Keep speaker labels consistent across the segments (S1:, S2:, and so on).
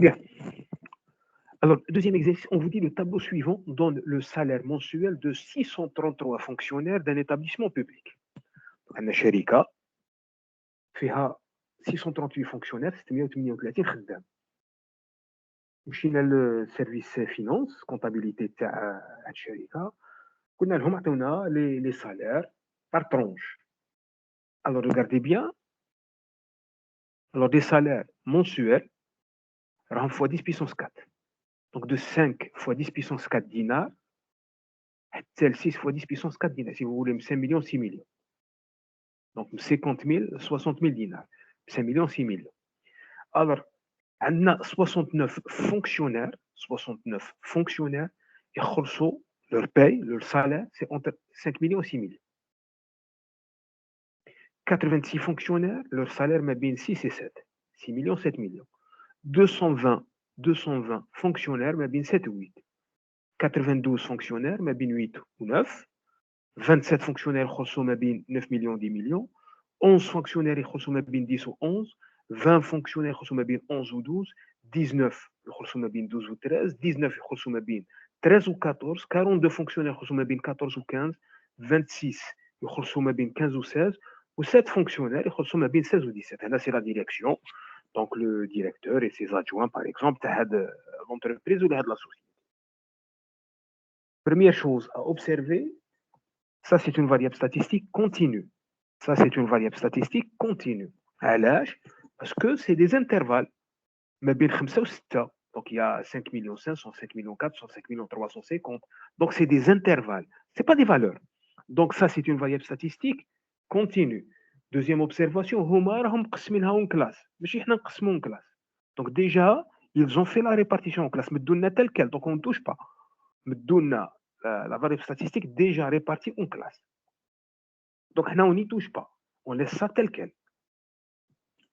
S1: Bien. Alors, deuxième exercice, on vous dit le tableau suivant donne le salaire mensuel de 633 fonctionnaires d'un établissement public. عندنا شركة فيها 638 fonctionnaires 638 خدام. مشينا للسيرفيس فينانس كونتابيليتي تاع هاد الشركة قلنا لهم عطيونا لي سالير بار ترونش. Alors regardez bien, alors des salaires mensuels راهم fois 10 puissance 4. Donc de 5 fois 10 puissance 4 dinars حتى ل 6 fois 10 puissance 4 dinars. Si vous voulez 5 millions, 6 millions. Donc 50 000, 60 000 dinars. 5 millions, 6 millions. Alors, on a 69 fonctionnaires, 69 fonctionnaires, et leur paye, leur salaire, c'est entre 5 millions et 6 millions. 86 fonctionnaires, leur salaire m'a bien 6 et 7. 6 millions, 7 millions. 220 fonctionnaires, m'a bien 7 ou 8. 92 fonctionnaires, m'a bien 8 ou 9. 27 fonctionnaires, m'a bien 9 millions, 10 millions. 11 fonctionnaires, m'a bien 10 ou 11. 20 fonctionnaires, m'a bien 11 ou 12. 19, m'a bien 12 ou 13. 19, m'a bien 13 ou 14. 42 fonctionnaires, m'a bien 14 ou 15. 26, m'a bien 15 ou 16. Ou 7 fonctionnaires, m'a bien 16 ou 17. Et là, c'est la direction. Donc, le directeur et ses adjoints, par exemple, de l'entreprise ou de la société. Première chose à observer, ça, c'est une variable statistique continue. Ça, c'est une variable statistique continue. À l'âge, parce que c'est des intervalles. Mais bien 5 ou 6. Donc, il y a 5 millions 500, 5 millions 400, 5 millions 350. Donc, c'est des intervalles. Ce n'est pas des valeurs. Donc, ça, c'est une variable statistique continue. Deuxième observation, هما راهم مقسمينها en classe. ماشي حنا نقسموا en classe. Donc, déjà, ils ont fait la répartition en classe. مدونا tel quel. Donc, on ne touche pas. مدونا la variable statistique déjà répartie en classe. Donc, là, on n'y touche pas. On laisse ça tel quel.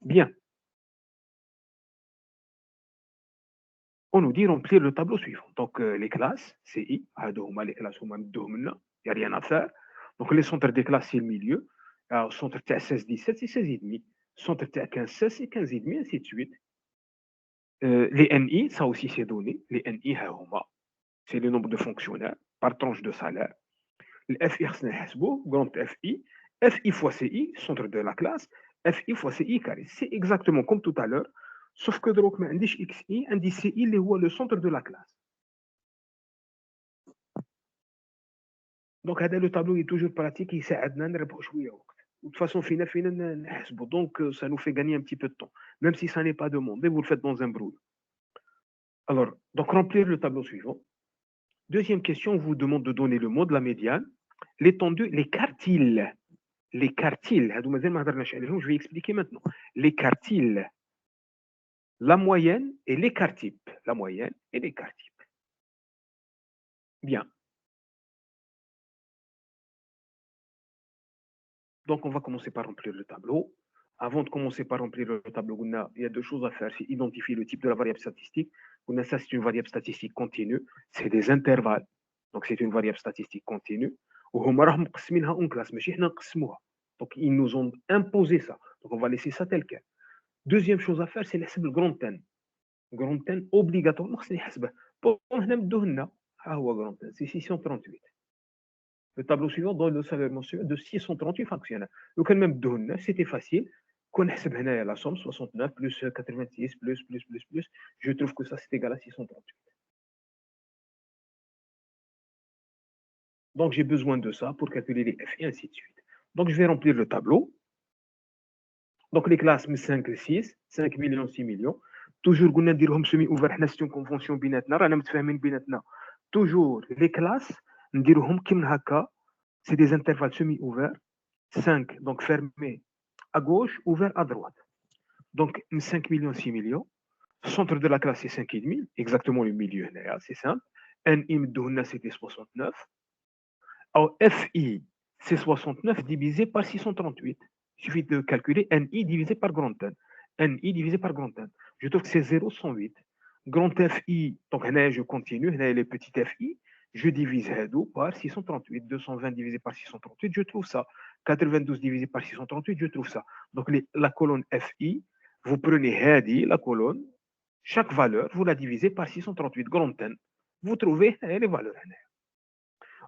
S1: Bien. On nous dit remplir le tableau suivant. Donc, les classes, CI, les classes, il n'y a rien à faire. Donc, les centres des classes, c'est le milieu. Alors, centre de 16-17, c'est 16,5. Centre de 15-16, c'est 15,5, ainsi de suite. Les NI, ça aussi, c'est donné. Les NI, c'est le nombre de fonctionnaires par tranche de salaire. Le FI, grand FI. FI fois CI, centre de la classe. FI fois CI carré. C'est exactement comme tout à l'heure. Sauf que donc, ما عنديش XI, عندي CI اللي هو le centre de la classe. Donc, le tableau est toujours pratique, il s'aide à نربحوا شوية وقت. De toute façon, فينا نحسبوا. Donc, ça nous fait gagner un petit peu de temps. Même si ça n'est pas demandé, vous le faites dans un brouillon. Alors, donc, remplir le tableau suivant. Deuxième question, on vous demande de donner le mot de la médiane, l'étendue, les quartiles. Les quartiles, je vais expliquer maintenant. Les quartiles, la moyenne et l'écart type. La moyenne et l'écart type. Bien. Donc, on va commencer par remplir le tableau. Avant de commencer par remplir le tableau, il y a deux choses à faire. C'est identifier le type de la variable statistique. Ça, c'est une variable statistique continue. C'est des intervalles. Donc, c'est une variable statistique continue. Donc, ils nous ont imposé ça. Donc, on va laisser ça tel quel. Deuxième chose à faire, c'est le grand N. Grand N, obligatoirement, c'est c'est 638. Le tableau suivant donne le salaire mensuel de 638 fonctionnaires. Donc, même c'était facile. Connaissez bien la somme, 69 plus 86 plus. Je trouve que ça, c'est égal à 638. Donc, j'ai besoin de ça pour calculer les F et ainsi de suite. Donc, je vais remplir le tableau. Donc, les classes 5 et 6, 5 millions, 6 millions. Toujours, on a dit semi-ouvert, c'est une convention binatna, toujours, les classes, on dit c'est des intervalles semi-ouverts. 5, donc fermé à gauche, ouvert à droite. Donc, 5 millions, 6 millions. Centre de la classe, c'est 5,5, exactement le milieu, c'est simple. NI, c'était 69. Alors, FI, c'est 69 divisé par 638. Il suffit de calculer NI divisé par grand N. NI divisé par grand N. Je trouve que c'est 0,108. Grand FI, donc là, je continue, là, les petits FI, je divise par 638. 220 divisé par 638, je trouve ça. 92 divisé par 638, je trouve ça. Donc, la colonne FI, vous prenez la colonne, chaque valeur, vous la divisez par 638 grand N. Vous trouvez les valeurs.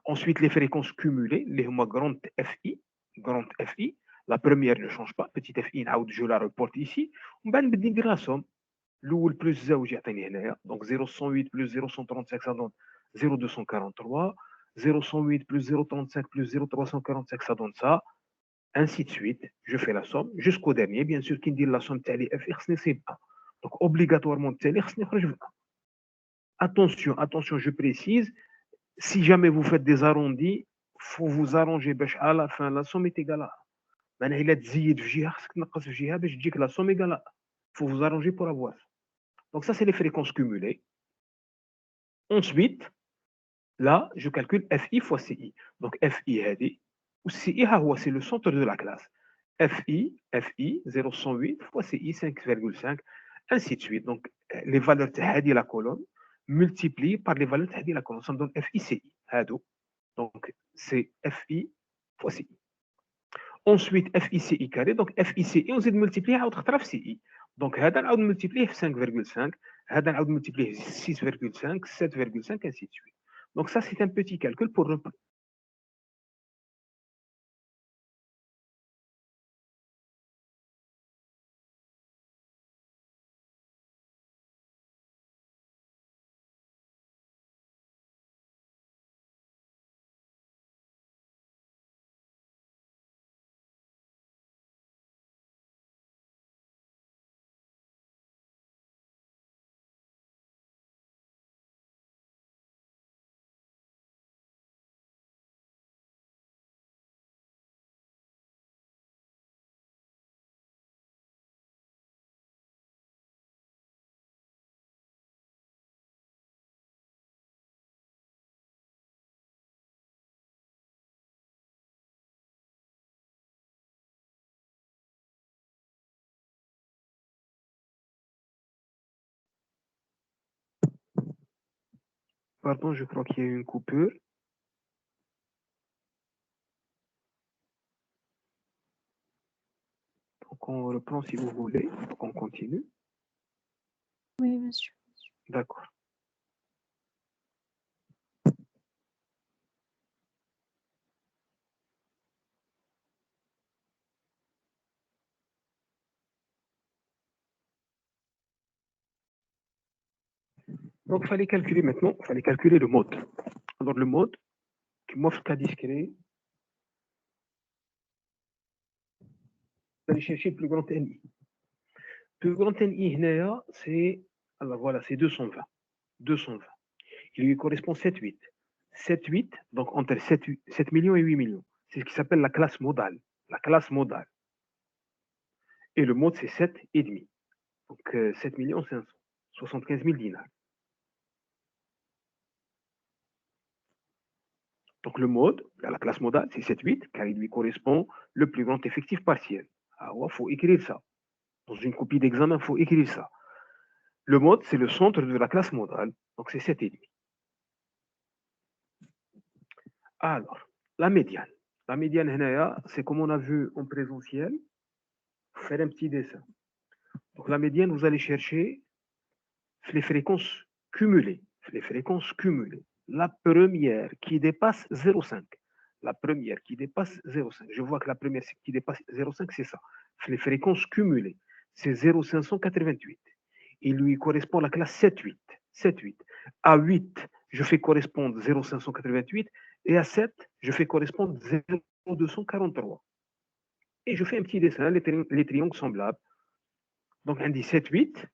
S1: Ensuite, les fréquences cumulées, les grand FI, grand FI. La première ne change pas, petit FI, je la reporte ici. On va dire la somme. L'oul plus زوج يعطيني هنايا. Donc 0,108 plus 0,135 ça donne 0,243. 0,108 plus 0,35 plus 0,345 ça donne ça. Ainsi de suite. Je fais la somme jusqu'au dernier. Bien sûr, qui dit la somme تاع FI c'est pas. Donc obligatoirement attention, attention, je précise. Si jamais vous faites des arrondis, il faut vous arranger à la fin la somme est égale à. معناها إلا تزيد في جهة خصك تنقص في جهة باش تجيك la somme égale à. Il faut vous arranger pour avoir ça. Donc ça, c'est les fréquences cumulées. Ensuite, là, je calcule FI fois CI. Donc FI, ou CI, c'est le centre de la classe. FI, 0,108 fois CI, 5,5, ainsi de suite. Donc, les valeurs de la colonne multipliées par les valeurs de la colonne. Ça me donne FI, CI. Donc, c'est FI fois CI. Ensuite, FICI carré. Donc, FICI, on s'est multiplié par CI. Donc, on a multiplié 5,5, on a multiplié 6,5, 7,5, ainsi de suite. Donc, ça, c'est un petit calcul pour Pardon, je crois qu'il y a eu une coupure. Donc, on reprend si vous voulez. Donc, on continue.
S2: Oui, monsieur.
S1: D'accord. Donc, il fallait calculer maintenant, il fallait calculer le mode. Alors, le mode, qui m'offre cas discret, vous allez chercher le plus grand NI. Le plus grand NI, c'est, alors voilà, c'est 220. 220. Il lui correspond 7,8. 7,8, donc entre 7 millions et 8 millions. C'est ce qui s'appelle la classe modale. La classe modale. Et le mode, c'est 7,5. Donc 7 millions 500. 75 000 dinars. Donc le mode, la classe modale, c'est 7,8, car il lui correspond le plus grand effectif partiel. Ah ouais, il faut écrire ça. Dans une copie d'examen, il faut écrire ça. Le mode, c'est le centre de la classe modale. Donc c'est 7,5. Alors, la médiane. La médiane, c'est comme on a vu en présentiel. Faut faire un petit dessin. Donc la médiane, vous allez chercher les fréquences cumulées. Les fréquences cumulées. La première qui dépasse 0,5. La première qui dépasse 0,5. Je vois que la première qui dépasse 0,5, c'est ça. Les fréquences cumulées, c'est 0,588. Il lui correspond la classe 7,8. 7,8. À 8, je fais correspondre 0,588. Et à 7, je fais correspondre 0,243. Et je fais un petit dessin, les triangles semblables. Donc, on dit 7, 8.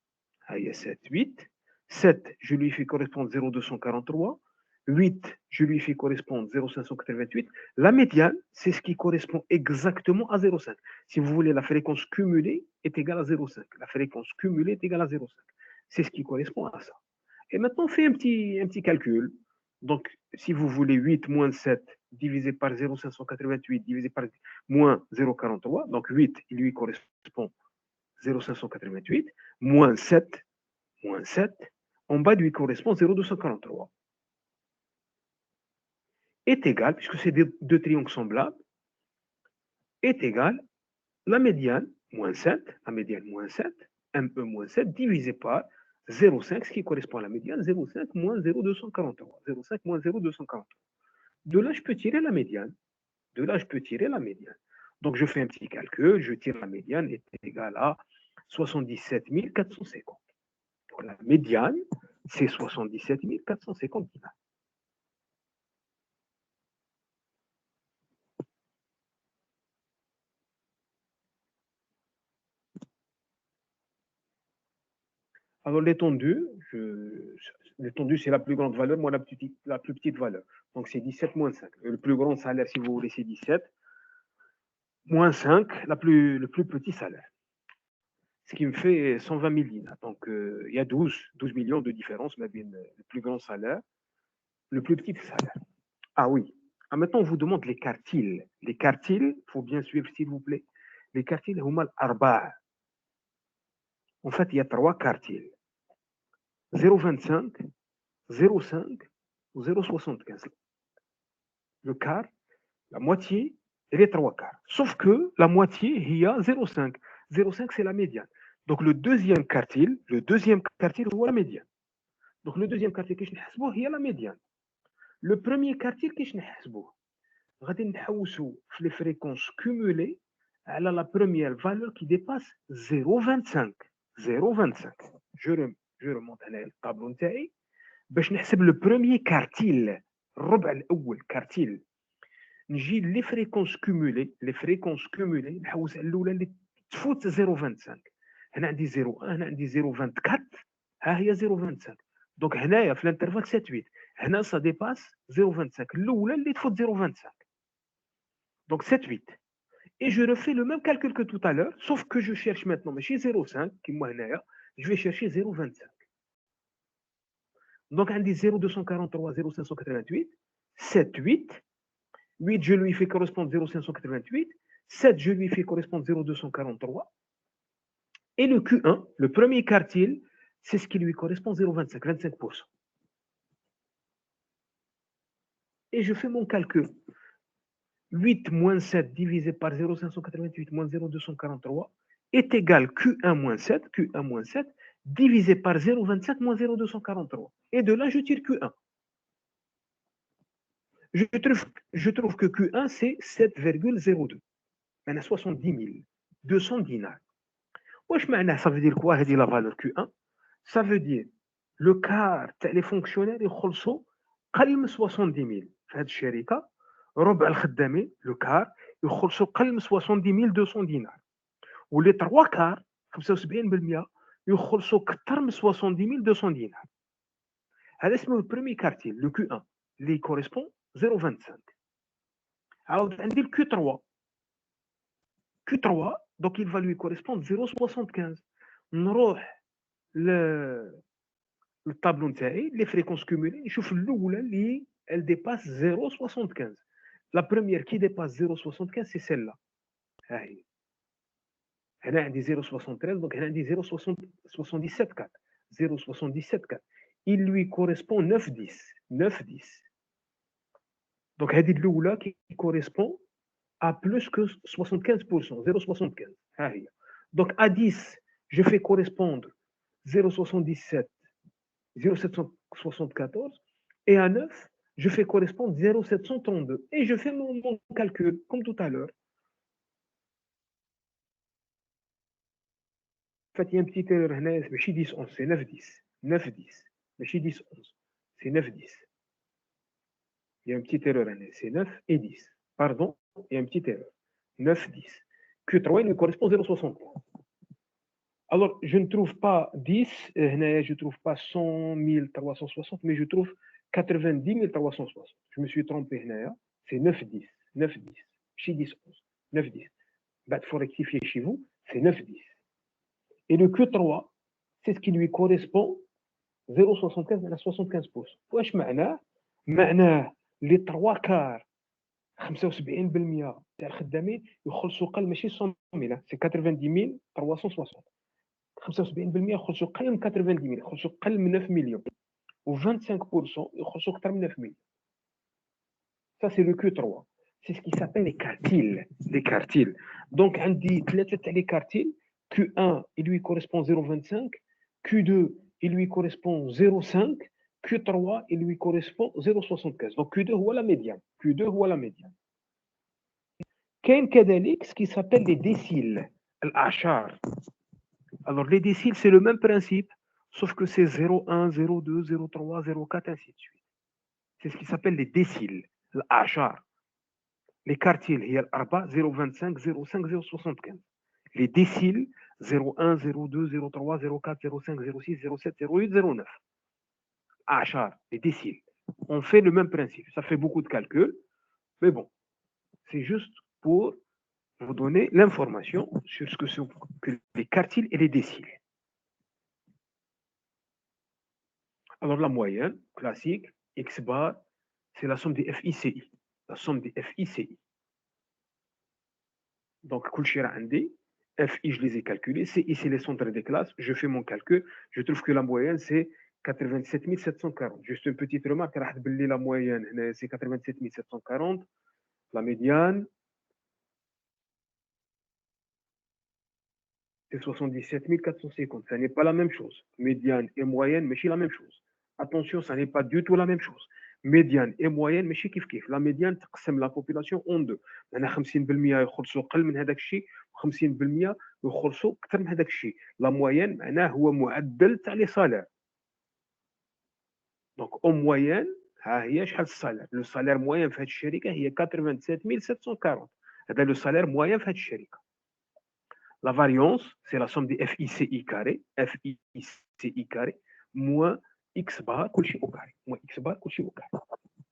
S1: Ah, il y a 7, 8. 7, je lui fais correspondre 0,243. 8, je lui fais correspondre 0,588. La médiane, c'est ce qui correspond exactement à 0,5. Si vous voulez, la fréquence cumulée est égale à 0,5. La fréquence cumulée est égale à 0,5. C'est ce qui correspond à ça. Et maintenant, on fait un petit calcul. Donc, si vous voulez 8 moins 7 divisé par 0,588 divisé par moins 0,43, donc 8, il lui correspond 0,588, moins 7, en bas lui correspond 0,243, est égal, puisque c'est deux triangles semblables, est égal la médiane, moins 7, la médiane moins 7, ME moins 7, divisé par 0,5, ce qui correspond à la médiane, 0,5 moins 0,243. 0,5 moins 0,243. De là, je peux tirer la médiane. De là, je peux tirer la médiane. Donc, je fais un petit calcul, je tire la médiane est égale à 77 450. Donc, la médiane, c'est 77 450 dinars. Alors, l'étendue, c'est la plus grande valeur, moi, la plus petite valeur. Donc, c'est 17 moins 5. Le plus grand salaire, si vous voulez, c'est 17. Moins 5, le plus petit salaire. Ce qui me fait 120 000 dinars. Donc, il y a 12 millions de différence, mais bien le plus grand salaire, le plus petit salaire. Ah oui. Ah, maintenant, on vous demande les quartiles. Les quartiles, il faut bien suivre, s'il vous plaît. Les quartiles, huma al-arba'a. En fait, il y a 3 quartiles. 0,25, 0,5 ou 0,75. Le quart, la moitié et les 3 quarts. Sauf que la moitié, il y a 0,5. 0,5, c'est la médiane. Donc, le deuxième quartile, c'est la médiane. Donc, le deuxième quartile, il y a la médiane. Le premier quartile, غادي نحوسوا في les fréquences cumulées على la première valeur qui dépasse 0,25. 0,25. Je remonte هنا الطابلو نتاعي باش نحسب le premier quartile الربع الاول quartile. نجي les fréquences cumulées نحوس على الاولى اللي تفوت 0,25. هنا عندي 0,1 هنا عندي 0,24 ها هي 0,25. دونك هنايا في الانترفال 7 8 هنا ça dépasse 0,25 الاولى اللي تفوت 0,25. Donc 7, 8. Et je refais le même calcul que tout à l'heure, sauf que je cherche maintenant, mais chez 0,5, qui moi, je vais chercher 0,25. Donc on dit 0,243, 0,588, 7, 8. 8, je lui fais correspondre 0,588. 7, je lui fais correspondre 0,243. Et le Q1, le premier quartile, c'est ce qui lui correspond 0,25, 25%. Et je fais mon calcul. 8 moins 7 divisé par 0,588 moins 0,243 est égal Q1 moins 7 divisé par 0,25 moins 0,243. Et de là, je tire Q1. Je trouve que Q1, c'est 7,02. On a 70 200 dinars. Ça veut dire quoi, la valeur Q1? Ça veut dire le quart des fonctionnaires, ils ont 70 000. C'est ربع الخدامين لو كار يخلصوا قل من 70200 دينار ولي 3 كار 75% يخلصوا اكثر من 70200 دينار. هذا اسمه البريمي كارتيل لو كيو 1 اللي كوريسبون 0.25. عاود عندي الكيو 3 دونك il va lui correspondre 0.75. نروح للطابلو نتاعي لي فريكونس كومولي نشوف الاولى اللي elle dépasse 0.75. La première qui dépasse 0,75, c'est celle-là. هنا عندي 0,73, donc هنا عندي 0,77,4. 0,77,4. Il lui correspond 9,10. 9,10. Donc هذه الأولى qui correspond à plus que 75%. 0,75. ها هي. Donc à 10, je fais correspondre 0,77, 0,774. Et à 9, je fais correspondre 0,732 et je fais mon calcul comme tout à l'heure. En fait, il y a une petite erreur, c'est 10, 11, c'est 9, 10. 9, 10. Mais 10, 11, c'est 9, 10. Il y a une petite erreur, c'est 9 et 10. Pardon, il y a une petite erreur. 9, 10. Q3, il me correspond à 0,63. Alors, je ne trouve pas 10, je ne trouve pas 100 360, mais je trouve 90 360. Je me suis trompé, c'est 9, 10. 9, 10. Chez 10, 11. 9, 10. Il faut rectifier chez vous, c'est 9, 10. Et le Q3, c'est ce qui lui correspond 0,75 à 75%. واش معناه les 3 quarts 75% تاع الخدامين يخلصوا قل ماشي 100 000 سي 90 360. 75% يخلصوا قل من 90 يخلصوا قل من 9 مليون و 25% يخلصوا اكثر من 9 مليون. Ça c'est le Q3. C'est ce qui s'appelle les quartiles. Les quartiles. Donc عندي ثلاثه تاع les quartiles. Q1 il lui correspond 0,25, Q2 il lui correspond 0,5. Q3, il lui correspond 0,75. Donc Q2 هو la médiane. Q2 هو la médiane. كاين كذلك ce qui s'appelle les déciles, الأعشار. Alors les déciles, c'est le même principe, sauf que c'est 0,1, 0,2, 0,3, 0,4, ainsi de suite. C'est ce qui s'appelle les déciles, الأعشار. Les quartiles, هي الأربعة 0,25, 0,5, 0,75. Les déciles 0,1, 0,2, 0,3, 0,4, 0,5, 0,6, 0,7, 0,8, 0,9. Achar, les déciles. On fait le même principe. Ça fait beaucoup de calculs, mais bon, c'est juste pour vous donner l'information sur ce que sont les quartiles et les déciles. Alors la moyenne classique, X bar, c'est la somme des FICI. La somme des FICI. Donc, FI, je les ai calculés. CI, c'est les centres des classes. Je fais mon calcul. Je trouve que la moyenne, c'est 87 740. Juste une petite remarque. La moyenne, c'est 87 740. La médiane, c'est 77 450. Ça n'est pas la même chose. Médiane et moyenne, mais c'est la même chose. Attention, ça n'est pas du tout la même chose. médiane et moyenne ماشي كيف كيف. La médiane تقسم la population en deux. معناها 50% يخلصوا أقل من هذاك الشيء و50% يخلصوا أكثر من هذاك الشيء. La moyenne معناه هو معدل تاع لي صالير. دونك en moyenne ها هي شحال الصالير. لو صالير موين في هذه الشركة هي 87 740. هذا لو صالير موين في هذه الشركة. La variance, c'est la somme des FICI carré, FICI carré, moins X bar كلشي au carré, moins X bar كلشي au carré.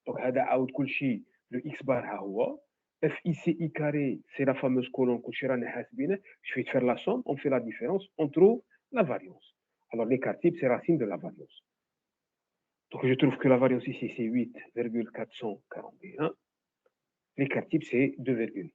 S1: Donc هذا عاود كلشي le X bar ها هو FICI carré, c'est la fameuse colonne كلشي رانا حاسبينه. Je vais faire la somme, on fait la différence, on trouve la variance. Alors l'écart type, c'est racine de la variance. Donc je trouve que la variance ici, c'est 8,441. L'écart type, c'est 2,9.